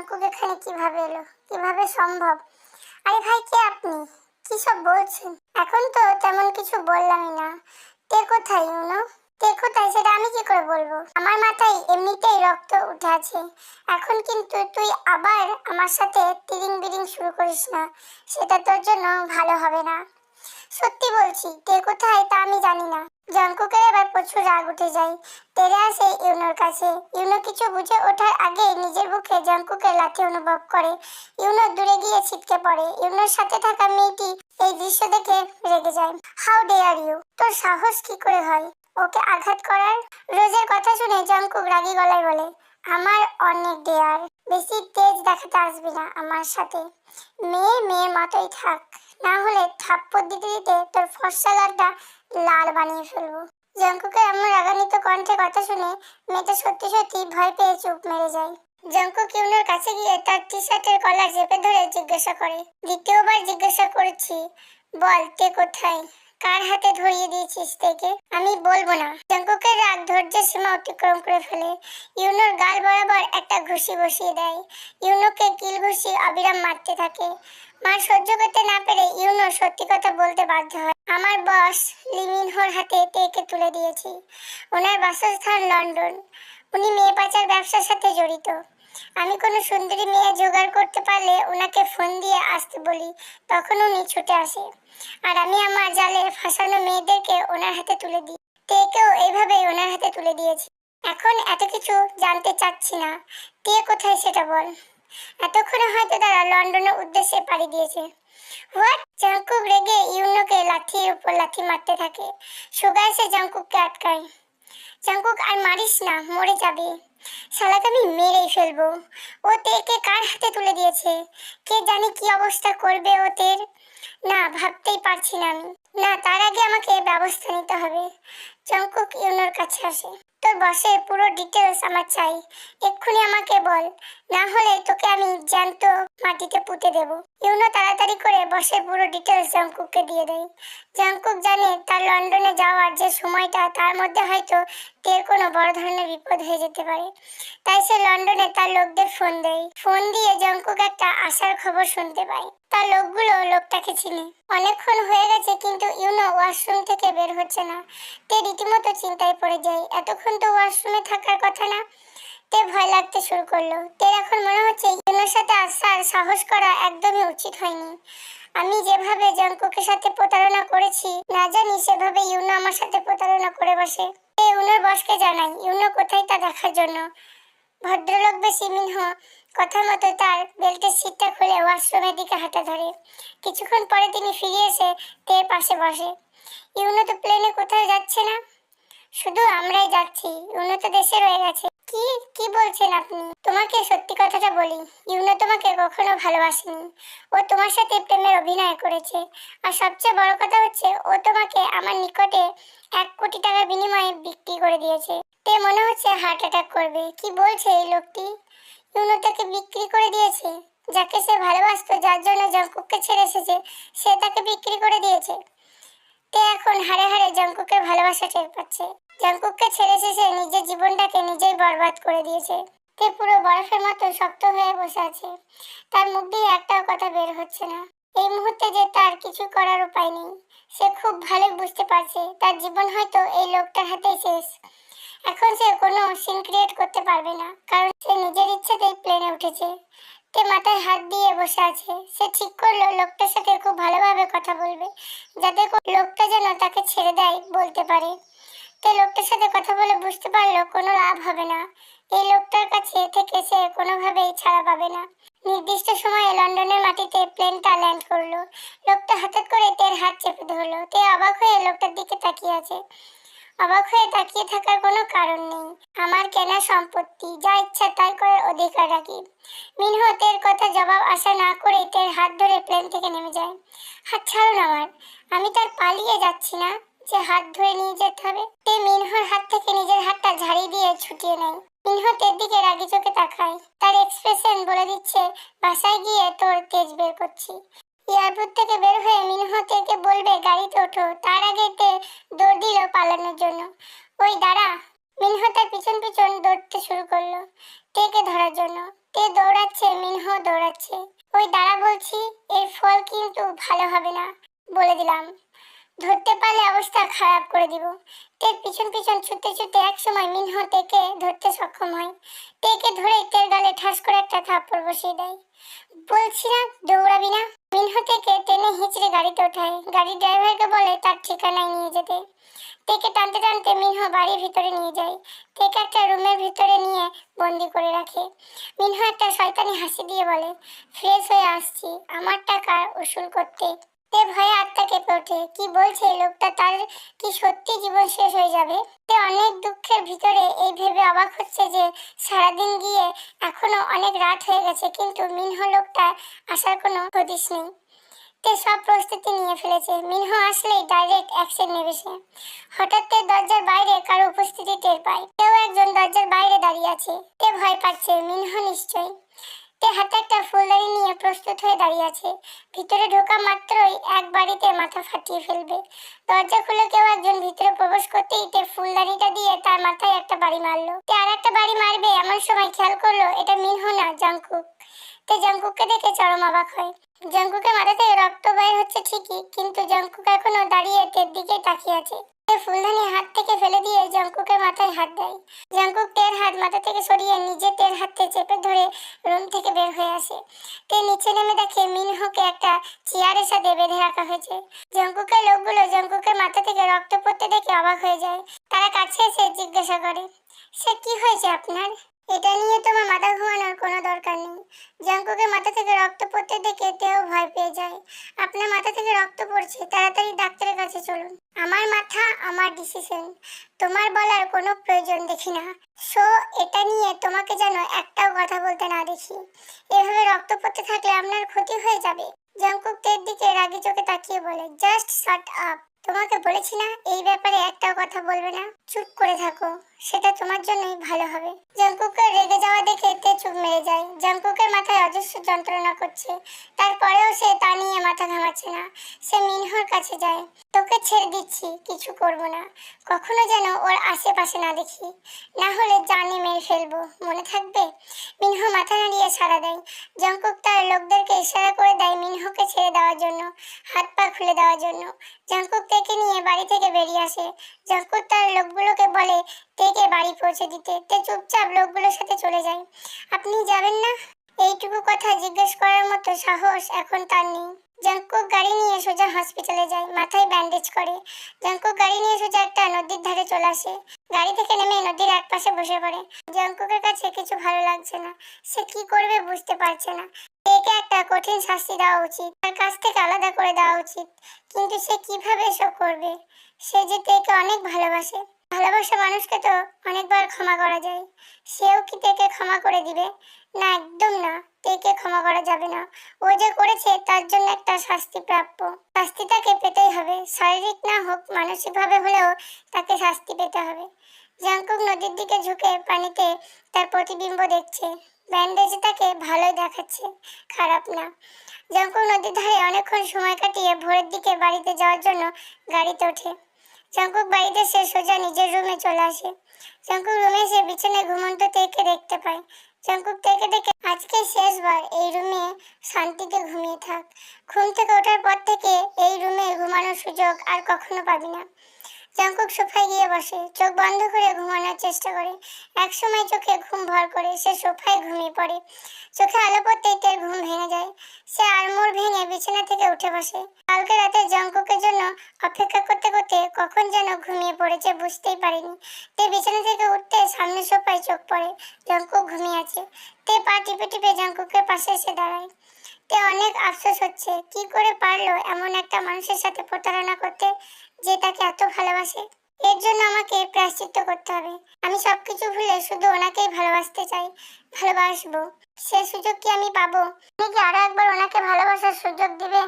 Jungkook এখানে কিভাবে এলো, কিভাবে সম্ভব? আরে ভাই, কে আপনি? কি সব বলছেন? এখন তো তেমন কিছু বললামই না। তে কোথায় তে কোথায় সেটা আমি কি করে বলবো? আমার মাথায় এমনিতেই রক্ত উঠে আছে। এখন কিন্তু তুই আবার আমার সাথে তিরিং বিরিং শুরু করিস না, সেটা তোর জন্য ভালো হবে না। সত্যি বলছি, তে কোথায় তা আমি জানি না। জঙ্কুকের এবার প্রচুর রাগ উঠে যায়। তেরে আসে ইউনোর কাছে। ইউনো কিছু বুঝে ওঠার আগে নিজের বুকে জঙ্কুকের লাথি অনুভব করে। ইউনো দূরে গিয়ে ছিটকে পড়ে। ইউনোর সাথে থাকা মেয়েটি এই দৃশ্য দেখে রেগে যায়। How dare you! তোর সাহস কি করে হয় ওকে আঘাত করার? রোজের কথা শুনে জঙ্কুক রাগী গলায় বলে, আমার অনেক ডেয়ার। বেশি তেজ দেখাতে আসবি না আমার সাথে। মেয়ে মেয়ের মতোই থাক, না হলে থাপ্পড় দিতে দিতে তোর ফর্সা গালটা লাল বানিয়ে ফেলবো। জঙ্কুকের এমন রাগান্বিত কণ্ঠে কথা শুনে মেয়েটা সত্যি সত্যি ভয় পেয়ে চুপ মেরে যায়। জঙ্কুক ইউনোর কাছে গিয়ে তার টি শার্টের কলার চেপে ধরে জিজ্ঞাসা করে, দ্বিতীয়বার জিজ্ঞাসা করছি, বল তে কোথায়? কার হাতে ধরিয়ে দিয়েছিস তেকে? আমি বলবো না। জঙ্কুকের রাগ ধৈর্যের সীমা অতিক্রম করে ফেলে। ইউনোর গাল বরাবর একটা ঘুষি বসিয়ে দেয়। ইউনোকে কিল ঘুষি অবিরাম মারতে থাকে। মার সহ্য করতে না পেরে ইউনো সত্যি কথা বলতে বাধ্য হয়। আমার বস লিমিনহোর হাতে তেকে তুলে দিয়েছি। ওনার বাসস্থান লন্ডন। উনি মেয়ে পাচার ব্যবসার সাথে জড়িত। আমি কোনো সুন্দরী মেয়ে জোগাড় করতে পারলে ওনাকে ফোন দিয়ে আসতে বলি, তখন উনি ছুটে আসে। আর আমি আমার জালে ফাঁসানো মেয়েদেরকে ওনার হাতে তুলে দিই। তেকেও এইভাবেই ওনার হাতে তুলে দিয়েছি। এখন এত কিছু জানতে চাচ্ছি না, তে কোথায় সেটা বল। এতক্ষণে হয়তো তারা লন্ডনের উদ্দেশ্যে পাড়ি দিয়েছে। হোয়াট? জাঙ্কুক রেগে ইউনোকে লাঠির উপর লাথি মারতে থাকে। সুগা এসে জাঙ্কুককে আটকায়। জাঙ্কুক, আর মারিস না, মরে যাবে। শালাকে আমি মেরেই ফেলবো। ও তেকে কার হাতে তুলে দিয়েছে? কে জানে কি অবস্থা করবে ও তের। না, ভাবতেই পারছি না আমি। না, তার আগে আমাকে ব্যবস্থা নিতে হবে। জাঙ্কুক ইউনোর কাছে আসে। তোর বসের পুরো ডিটেলস আমার চাই। এক্ষুনি আমাকে বল, না হলে তোকে আমি জ্যান্ত মাটিতে পুঁতে দেব। ইউনো তাড়াতাড়ি করে বসের পুরো ডিটেলস জাঙ্কুককে দিয়ে দেয়। জাঙ্কুক জানে তার লন্ডনে যাওয়ার যে সময়টা, তার মধ্যে হয়তো তের কোনো বড় ধরনের বিপদ হয়ে যেতে পারে। তাই সে লন্ডনে তার লোকদের ফোন দেয়। ফোন দিয়ে জাঙ্কুক একটা আশার খবর শুনতে পায়। তার লোকগুলো লোকটাকে চিনে। অনেকক্ষণ হয়ে গেছে কিন্তু ইউনো ওয়াশরুম থেকে বের হচ্ছে না। তে রীতিমতো চিন্তায় পড়ে যায়। এতক্ষণ তো ওয়াশরুমে থাকার কথা না। তে ভয় লাগতে শুরু করলো। তের এখন মনে হচ্ছে ইউনোর সাথে আসার সাহস করা একদমই উচিত হয়নি। আমি যেভাবে জাঙ্কুকের সাথে প্রতারণা করেছি, না জানি সেভাবে ইউনো আমার সাথে প্রতারণা করে বসে। ইউনোর বসকে জানাই ইউনো কোথায় তা দেখার জন্য। ভদ্রলোক বেশি মিনহ কথা মতো তার বেল্টের সিটটা খুলে ওয়াশরুমের দিকে হাঁটা ধরে। কিছুক্ষণ পরে তিনি ফিরে এসে তের পাশে বসে। ইউনো তো প্লেনে কোথাও যাচ্ছে না, শুধু আমরাই যাচ্ছি। ইউনো তো দেশে রয়ে গেছে। কি কি বলছেন আপনি? তোমাকে সত্যি কথাটা বলি, ইউনো তোমাকে কখনো ভালোবাসেনি। ও তোমার সাথে প্রেমের অভিনয় করেছে। আর সবচেয়ে বড় কথা হচ্ছে, ও তোমাকে আমার নিকটে 1 কোটি টাকার বিনিময়ে বিক্রি করে দিয়েছে। তে মনে হচ্ছে হার্ট অ্যাটাক করবে। কি বলছে এই লোকটি? ইউনো তাকে বিক্রি করে দিয়েছে? যাকে সে ভালোবাসতো, যার জন্য জাঙ্কুককে ছেড়ে এসেছে, সে তাকে বিক্রি করে দিয়েছে। তে এখন হাড়ে হাড়ে জাঙ্কুকের ভালোবাসা টের পাচ্ছে। জাঙ্কুককে ছেড়ে এসে নিজের জীবনটাকে নিজেই বরবাদ করে দিয়েছে। তে পুরো বরফের মতো শক্ত হয়ে বসে আছে। তার মুখ দিয়ে একটাও কথা বের হচ্ছে না। এই মুহূর্তে যে তার কিছু করার উপায় নেই। সে খুব ভালো বুঝতে পারছে তার জীবন হয়তো এই লোকটার হাতেই শেষ। এখন সে কোনো সিন ক্রিয়েট করতে পারবে না, কারণ সে নিজের ইচ্ছেতেই প্লেনে উঠেছে। তে মাথায় হাত দিয়ে বসে আছে। সে ঠিক করলো লোকটার সাথে খুব ভালোভাবে কথা বলবে, যাতে লোকটা যেন তাকে ছেড়ে দেয় বলতে পারে। তে লোকটার সাথে কথা বলে বুঝতে পারলো কোনো লাভ হবে না। এই লোকটার কাছে থেকে সে কোনোভাবেই ছাড়া পাবে না। নির্দিষ্ট সময়ে লন্ডনের মাটিতে প্লেনটা ল্যান্ড করলো। লোকটা হঠাৎ করে তের হাত চেপে ধরলো। তে অবাক হয়ে লোকটার দিকে তাকিয়ে আছে। অবাক হয়ে তাকিয়ে থাকার কোনো কারণ নেই। আমার কেনা সম্পত্তি, যা ইচ্ছা তাই করার অধিকার রাখি। মিনহ তের কথা জবাব আশা না করে তের হাত ধরে প্লেন থেকে নেমে যায়। হাত ছাড়ুন আমার, আমি তার পালিয়ে যাচ্ছি না যে হাত ধরে নিয়ে যেতে হবে। তে মিনহর হাত থেকে নিজের হাতটা ঝাড়ি দিয়ে ছুটিয়ে নেয়। মিনহ তের দিকে রাগি চোখে তাকায়। তার এক্সপ্রেশন বলে দিচ্ছে, বাসায় গিয়ে তোর তেজ বের করছি। এয়ারপোর্ট থেকে বের হয়ে মিনহ তেকে বলবে গাড়িতে ওঠো, তার আগে তে দৌড় দিল পালানোর জন্য। ওই দাঁড়া! মিনহ তার পিছন পিছন দৌড়তে শুরু করলো তেকে ধরার জন্য। তে দৌড়াচ্ছে দৌড়াচ্ছে। ওই দাঁড়া বলছি, এর ফল কিন্তু ভালো হবে না, বলে দিলাম। ধরতে পারলে অবস্থা খারাপ করে দিব। তের পিছন পিছন ছুটতে ছুটতে একসময় মিনহ তেকে ধরতে সক্ষম হয়। তেকে ধরে তের গালে ঠাস করে একটা থাপ্পড় বসিয়ে দেয়। বলছি না দৌড়াবি না। মিনহ তেকে টেনে হিঁচড়ে গাড়িতে ওঠায়, গাড়ির ড্রাইভারকে বলে তার ঠিকানায় নিয়ে যেতে। তেকে টানতে টানতে মিনহ বাড়ির ভিতরে নিয়ে যায়। তেকে একটা রুমের ভিতরে নিয়ে বন্দি করে রাখে। মিনহ একটা শয়তানি হাসি দিয়ে বলে, ফ্রেশ হয়ে আসছি আমার টাকার উসুল করতে। তে ভয়ে আত্মা কেঁপে ওঠে। কি বলছে লোকটা, তার কি সত্যি জীবন শেষ হয়ে যাবে? তে অনেক দুঃখের ভিতরে এই ভেবে অবাক হচ্ছে যে সারাদিন গিয়ে এখনো অনেক রাত হয়ে গেছে, কিন্তু মিনহ লোকটা আসার কোনো হদিস নেই। তে সব প্রস্তুতি নিয়ে ফেলেছে, মিনহ আসলেই ডাইরেক্ট অ্যাকশন নেবে সে। হঠাৎ তে দরজার বাইরে কারো উপস্থিতি টের পায়। কেউ একজন দরজার বাইরে দাঁড়িয়ে আছে। তে ভয় পাচ্ছে, মিনহ নিশ্চয়ই। তে হাতে একটা ফুলদানি নিয়ে প্রস্তুত হয়ে দাঁড়িয়ে আছে। ভিতরে ঢোকা মাত্রই এক বাড়িতে মাথা ফাটিয়ে ফেলবে। দরজা খুলে কেউ একজন ভিতরে প্রবেশ করতেই তে ফুলদানিটা দিয়ে তার মাথায় একটা বাড়ি মারলো। তে আর একটা বাড়ি মারবে এমন সময় খেয়াল করলো এটা মিনহ না, জাংকুক। তে জাংকুককে দেখে চরম অবাক হয়। জাংকুকের মাথা থেকে রক্ত বের হচ্ছে ঠিকই, কিন্তু জাংকুক এখনো দাঁড়িয়ে তের দিকে তাকিয়ে আছে। তে ফুলদানি হাত থেকে ফেলে দিয়ে জাংকুকের মাথায় হাত দেয়। জাংকুক তের হাত মাথা থেকে সরিয়ে নিজে তের হাতে চেপে ধরে রুম থেকে বের হয়ে আসে। তে নিচে নেমে দেখে মিনহকে একটা চেয়ারের সাথে বেঁধে রাখা হয়েছে। জাংকুকের লোকগুলো জাংকুকের মাথা থেকে রক্ত পড়তে দেখে অবাক হয়ে যায়। তারা কাছে এসে জিজ্ঞাসা করে, সে কি হয়েছে আপনার? এটা নিয়ে তোমার মাথা ঘুমানোর কোনো দরকার নেই। জাংকুকের মাথা থেকে রক্ত পড়তে দেখে তেও ভয় পেয়ে যায়। আপনার মাথা থেকে রক্ত পড়ছে, তাড়াতাড়ি ডাক্তারের কাছে চলুন। আমার মাথা, আমার ডিসিশন, তোমার বলার কোনো প্রয়োজন দেখি না। সো এটা নিয়ে তোমাকে যেন একটাও কথা বলতে না দেখি। এভাবে রক্ত পড়তে থাকলে আপনার ক্ষতি হয়ে যাবে। জাংকুক তের দিকে রাগি চোখে তাকিয়ে বলে, জাস্ট শাট আপ। তোমাকে বলেছি না এই ব্যাপারে একটাও কথা বলবে না, চুপ করে থাকো, সেটা তোমার জন্যই ভালো হবে। জাংকুকের রেগে যাওয়া দেখে তে চুপ মেরে যায়। জাংকুকের মাথায় অজস্র যন্ত্রণা করছে, তারপরেও সে তা নিয়ে মাথা ঘামাচ্ছে না। সে মিনহর কাছে যায়। তোকে ছেড়ে দিচ্ছি, কিছু করব না, কখনো যেন ওর আশেপাশে না দেখি, না হলে জানে মেরে ফেলবো, মনে থাকবে? মিনহ মাথা নাড়িয়ে সাড়া দেয়। জাংকুক তার লোকদেরকে ইশারা করে দেয় মিনহকে ছেড়ে দেওয়ার জন্য, হাত পা খুলে দেওয়ার জন্য। জাংকুক তেকে নিয়ে বাড়ি থেকে বেরিয়ে আসে। জাংকুক তার লোকগুলোকে বলে তেকে বাড়ি পৌঁছে দিতে। তে চুপচাপ লোকগুলোর সাথে চলে যায়। আপনি যাবেন না? এইটুকু কথা জিজ্ঞেস করার মতো সাহস এখন তার নেই। জাংকুক গাড়ি নিয়ে সোজা হসপিটালে যায়, মাথায় ব্যান্ডেজ করে। জাংকুক গাড়ি নিয়ে সোজা একটা নদীর ধারে চলে আসে। গাড়ি থেকে নেমে নদীর এক পাশে বসে পড়ে। জাংকুকের কাছে কিছু ভালো লাগছে না, সে কি করবে বুঝতে পারছে না। একে একটা কঠিন শাস্তি দেওয়া উচিত, তার কাছ থেকে আলাদা করে দেওয়া উচিত, কিন্তু সে কিভাবে এসব করবে? সে যে তেকে অনেক ভালোবাসে। ভালোবাসা মানুষকে তো অনেকবার ক্ষমা করা যায়, সেও কি তেকে ক্ষমা করে দিবে? না, একদম না, তেকে ক্ষমা করা যাবে না। ও যে করেছে তার জন্য একটা শাস্তি প্রাপ্য, শাস্তি তাকে পেতেই হবে, শারীরিক না হোক মানসিকভাবে হলেও তাকে শাস্তি পেতে হবে। জাংকুক নদীর দিকে ঝুঁকে পানিতে তার প্রতিবিম্ব দেখছে। ব্যান্ডেজ তাকে ভালোই দেখাচ্ছে, খারাপ না। জাংকুক নদীর ধারে অনেকক্ষণ সময় কাটিয়ে ভোরের দিকে বাড়িতে যাওয়ার জন্য গাড়িতে ওঠে। জাংকুক বাড়িতে এসে সোজা নিজের রুমে চলে আসে। জাংকুক রুমে এসে বিছানায় ঘুমন্ত তেকে দেখতে পায়। জাংকুক তেকে দেখে আজকে শেষবার এই রুমে শান্তিতে ঘুমিয়ে থাক। ঘুম থেকে ওঠার পর থেকে এই রুমে ঘুমানোর সুযোগ আর কখনো পাবি না। জাংকুক সোফায় গিয়ে বসে, চোখ বন্ধ করে ঘুমানোর চেষ্টা করে। একসময় চোখে ঘুম ভর করে সে সোফায় ঘুমিয়ে পড়ে। চোখে আলো পড়তেই তের ঘুম ভেঙে যায়। সে আড়মোড় ভেঙে বিছানা থেকে উঠে বসে। কালকে রাতে জাংকুকের জন্য অপেক্ষা করতে করতে কখন যেন ঘুমিয়ে পড়েছে বুঝতেই পারেনি। তে বিছানা থেকে উঠতে সামনে সোফায় চোখ পড়ে, জাংকুক ঘুমিয়ে আছে। তে পা টিপে টিপে জাংকুকের পাশে এসে দাঁড়ায়। তে অনেক আফসোস হচ্ছে, কি করে পারলো এমন একটা মানুষের সাথে প্রতারণা করতে যে তাকে এত ভালোবাসে। এর জন্য আমাকে প্রায়শ্চিত্ত করতে হবে। আমি সবকিছু ভুলে শুধু ওনাকেই ভালোবাসতে চাই, ভালোবাসবো। সে সুযোগ কি আমি পাবো? তুমি কি আরো একবার ওনাকে ভালোবাসার সুযোগ দিবে?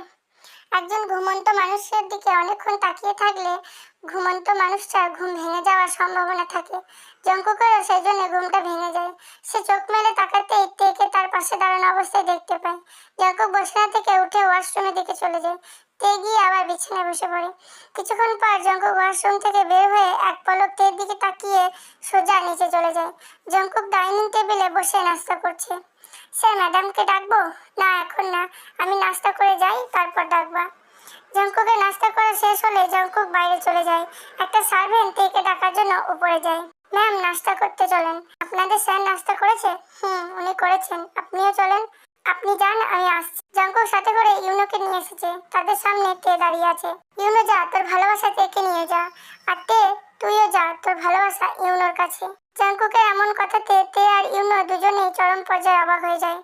একজন ঘুমন্ত মানুষের দিকে অনেকক্ষণ তাকিয়ে থাকলে ঘুমন্ত মানুষটার ঘুম ভেঙে যাওয়ার সম্ভাবনা থাকে। জাংকুকেরও সেই জন্য ঘুমটা ভেঙে যায়। সে চোখ মেলে তাকাতেই তেকে তার পাশে দাঁড়ানো অবস্থায় দেখতে পায়। জাংকুক বিছানা থেকে উঠে ওয়াশরুমের দিকে চলে যায়। তে গিয়ে আবার বিছানায় বসে পড়ে। কিছুক্ষণ পর জাংকুক ওয়াশরুম থেকে বের হয়ে এক পলক তের দিকে তাকিয়ে সোজা নিচে চলে যায়। জাংকুক ডাইনিং টেবিলে বসে নাস্তা করছে। স্যার ম্যাডামকে ডাকবো? না এখন না, আমি নাস্তা করে যাই তারপর ডাকবা। জঙ্কুকের নাস্তা করা শেষ হলে জঙ্কুক বাইরে চলে যায়। একটা সার্ভেন্ট তেকে ডাকার জন্য উপরে যায়। ম্যাম নাস্তা করতে চলেন। আপনাদের স্যার নাস্তা করেছে? উনি করেছেন, আপনিও চলেন। আপনি যান, আমি আসছি। জঙ্কুক সাথে করে ইউনোকে নিয়ে এসেছে। তাদের সামনে তে দাঁড়িয়ে আছে। ইউনো যা, তোর ভালোবাসা তেকে নিয়ে যা। আর তে, তুইও যা, তোর ভালোবাসা ইউনোর কাছে। জঙ্কুকের এমন কথাতে তে আর ইউনো দুজনেই চরম পর্যায়ে অবাক হয়ে যায়।